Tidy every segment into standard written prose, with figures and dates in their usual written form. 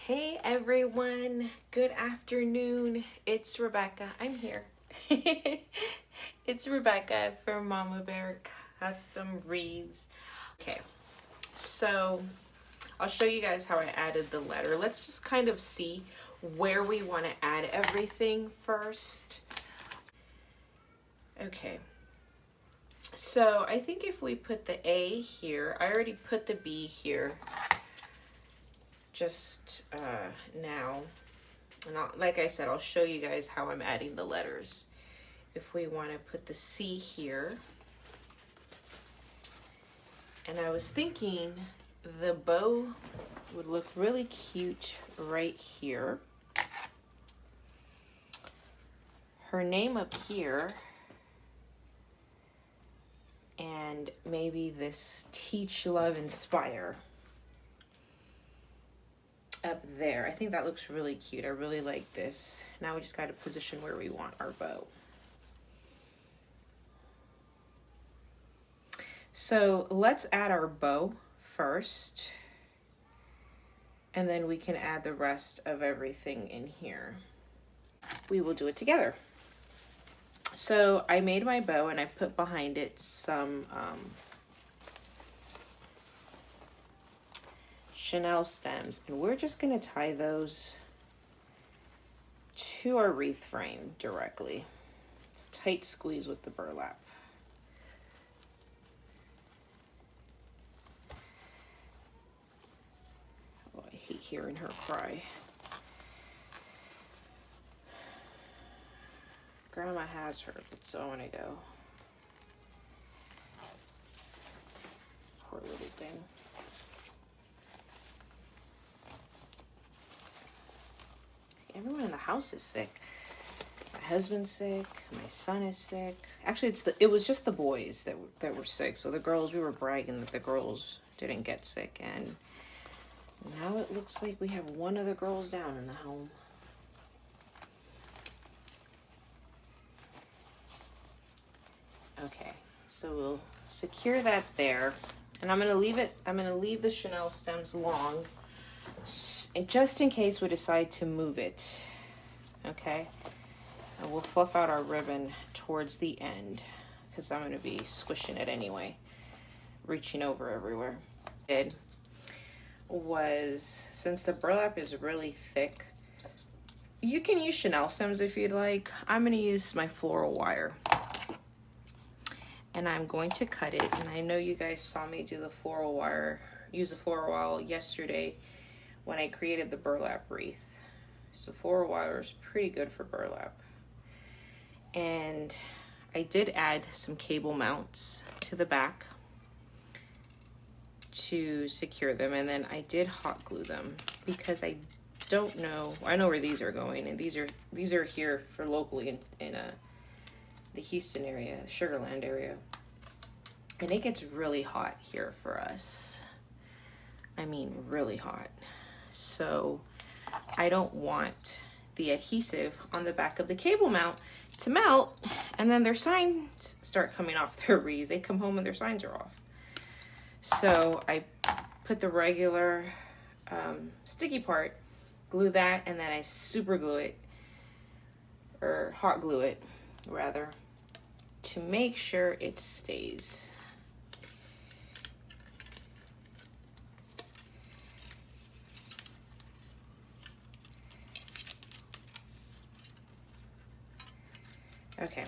Hey everyone, good afternoon. It's Rebecca. I'm here. It's Rebecca from Mama Bear Custom Wreaths. Okay, so I'll show you guys how I added the letter. Let's just kind of see where we want to add everything first. Okay, so I think if we put the A here, I already put the B here just now. And like I said, I'll show you guys how I'm adding the letters. If we want to put the C here. And I was thinking the bow would look really cute right here. Her name up here. And maybe this Teach, Love, Inspire up there. I think that looks really cute. I really like this. Now we just got to position where we want our bow. So let's add our bow first, and then we can add the rest of everything in here. We will do it together. So I made my bow and I put behind it some Chanel stems, and we're just going to tie those to our wreath frame directly. It's a tight squeeze with the burlap. Oh, I hate hearing her cry. Grandma has her, but so I want to go. Poor little thing. Everyone in the house is sick. My husband's sick. My son is sick. Actually, it was just the boys that were sick. So the girls, we were bragging that the girls didn't get sick, and now it looks like we have one of the girls down in the home. Okay, so we'll secure that there, and I'm gonna leave it. I'm gonna leave the Chanel stems long. And just in case we decide to move it, okay? And we'll fluff out our ribbon towards the end because I'm going to be squishing it anyway, reaching over everywhere. It was, since the burlap is really thick, you can use Chanel stems if you'd like. I'm going to use my floral wire. And I'm going to cut it. And I know you guys saw me do the floral wire, use the floral wire yesterday when I created the burlap wreath. So floral wire is pretty good for burlap. And I did add some cable mounts to the back to secure them, and then I did hot glue them because I don't know, I know where these are going, and these are here for locally in the Houston area, Sugar Land area. And it gets really hot here for us. I mean, really hot. So I don't want the adhesive on the back of the cable mount to melt, and then their signs start coming off their wreaths. They come home and their signs are off. So I put the regular sticky part, glue that, and then I super glue it, or hot glue it rather, to make sure it stays. Okay,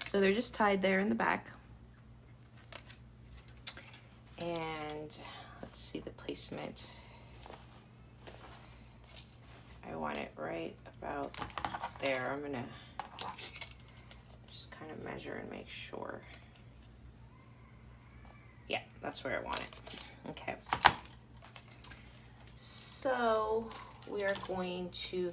so they're just tied there in the back. And let's see the placement. I want it right about there. I'm gonna just kind of measure and make sure. Yeah, that's where I want it. Okay. So we are going to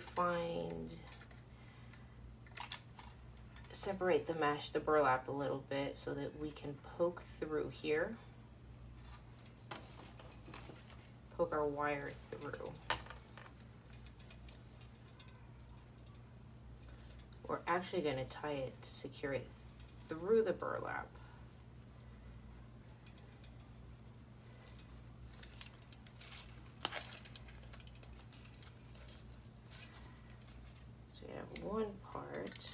separate the burlap a little bit so that we can poke through here. Poke our wire through. We're actually going to tie it to secure it through the burlap. one part.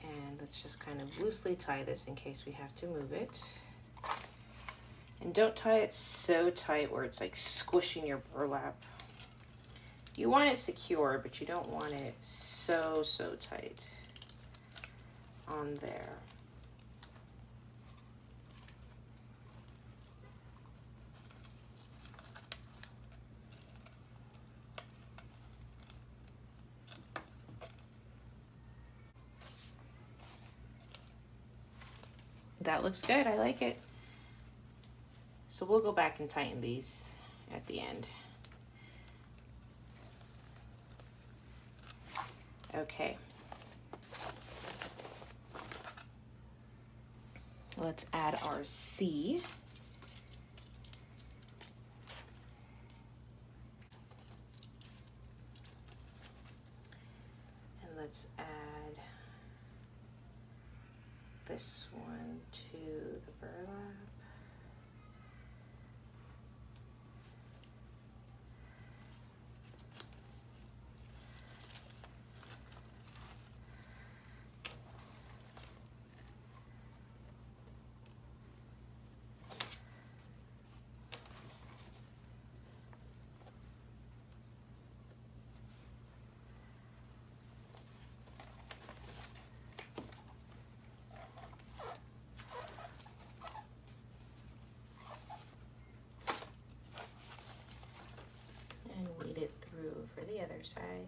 And let's just kind of loosely tie this in case we have to move it. And don't tie it so tight where it's like squishing your burlap. You want it secure, but you don't want it so tight on there. That looks good, I like it. So we'll go back and tighten these at the end. Okay. Let's add our C. And let's add this one to the burlap. For the other side.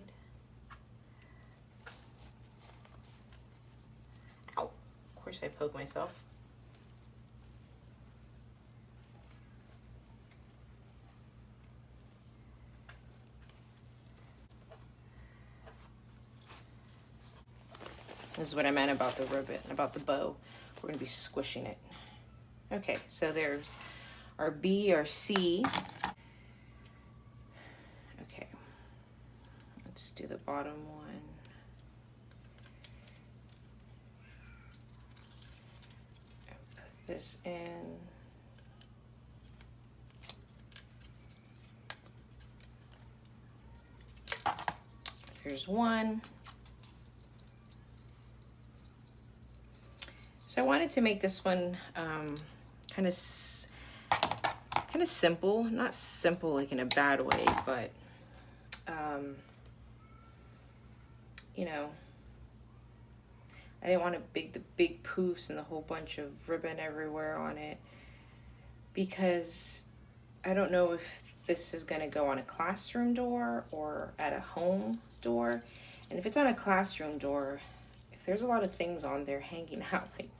Ow! Of course I poke myself. This is what I meant about the ribbon, about the bow. We're going to be squishing it. Okay, so there's our B, our C. Let's do the bottom one. Put this in. Here's one. So I wanted to make this one kind of simple, not simple like in a bad way, but you know, I didn't want the big poofs and the whole bunch of ribbon everywhere on it, because I don't know if this is going to go on a classroom door or at a home door. And if it's on a classroom door, if there's a lot of things on there hanging out like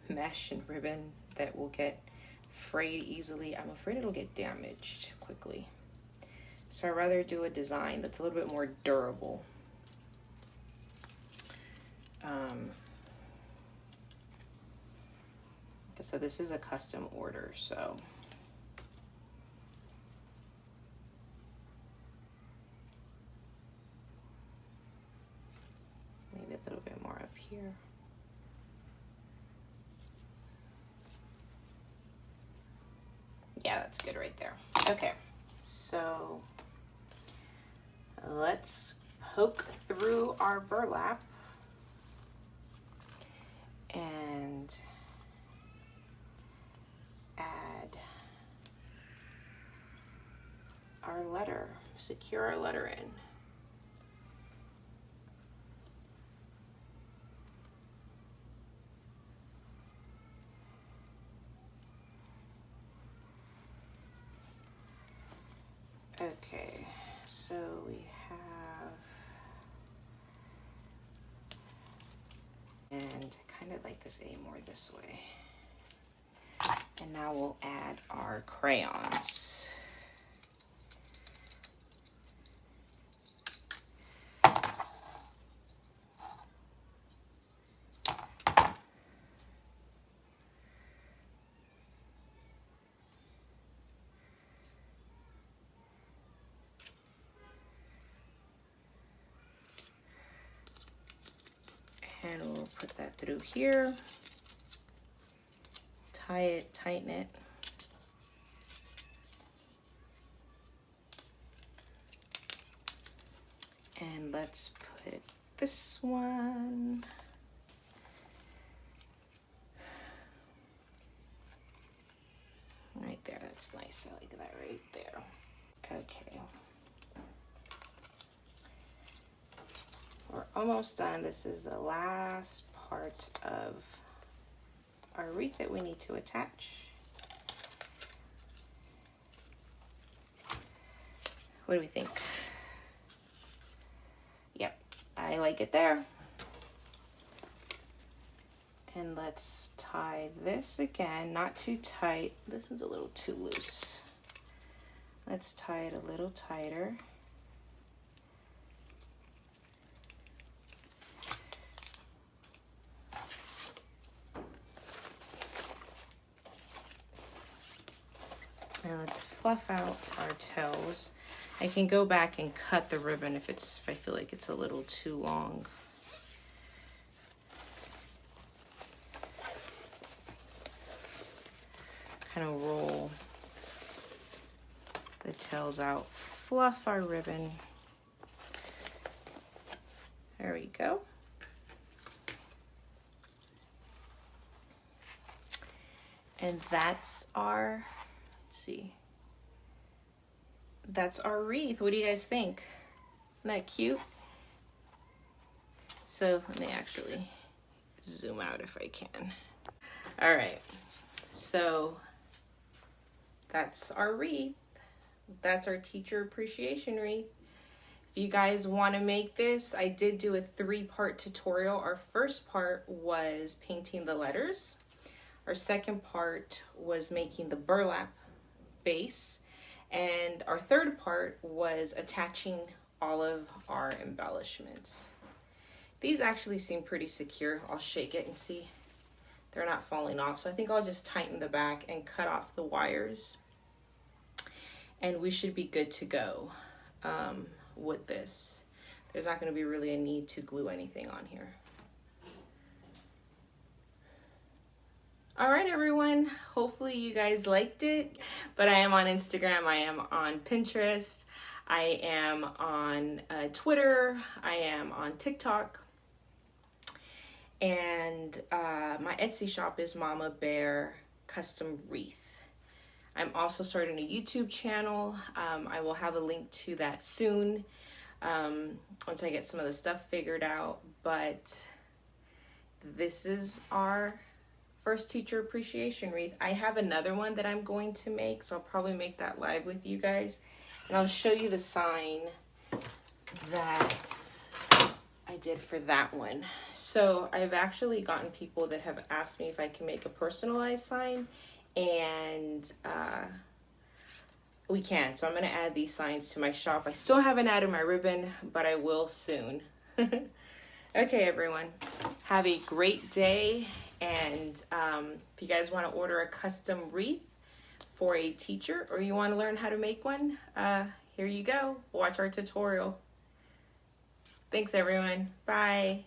mesh and ribbon that will get frayed easily, I'm afraid it'll get damaged quickly. So I'd rather do a design that's a little bit more durable. So this is a custom order, so maybe a little bit more up here. Yeah, that's good right there. Okay, so let's poke through our burlap and add our letter, secure our letter in. Okay, so we have, and I kind of like this A more this way. And now we'll add our crayons. And we'll put that through here. tie it, tighten it. And let's put this one right there. That's nice. I like that right there. Okay. We're almost done. This is the last part of our wreath that we need to attach. What do we think? Yep, I like it there. And let's tie this again, not too tight. This one's a little too loose. Let's tie it a little tighter. And let's fluff out our tails. I can go back and cut the ribbon if I feel like it's a little too long. Kind of roll the tails out, fluff our ribbon. There we go. And that's our, let's see, that's our wreath. What do you guys think? Isn't that cute? So let me actually zoom out if I can. All right, so that's our wreath. That's our teacher appreciation wreath. If you guys want to make this, I did do a 3-part tutorial. Our first part was painting the letters. Our second part was making the burlap base. And our third part was attaching all of our embellishments. These actually seem pretty secure. I'll shake it and see they're not falling off. So I think I'll just tighten the back and cut off the wires. And we should be good to go with this. There's not going to be really a need to glue anything on here. All right, everyone. Hopefully you guys liked it. But I am on Instagram. I am on Pinterest. I am on Twitter. I am on TikTok. And my Etsy shop is Mama Bear Custom Wreath. I'm also starting a YouTube channel. I will have a link to that soon once I get some of the stuff figured out. But this is our first teacher appreciation wreath. I have another one that I'm going to make, so I'll probably make that live with you guys. And I'll show you the sign that I did for that one. So I've actually gotten people that have asked me if I can make a personalized sign. And we can. So I'm going to add these signs to my shop. I still haven't added my ribbon, but I will soon. Okay, everyone. Have a great day. And if you guys want to order a custom wreath for a teacher, or you want to learn how to make one, here you go. Watch our tutorial. Thanks, everyone. Bye.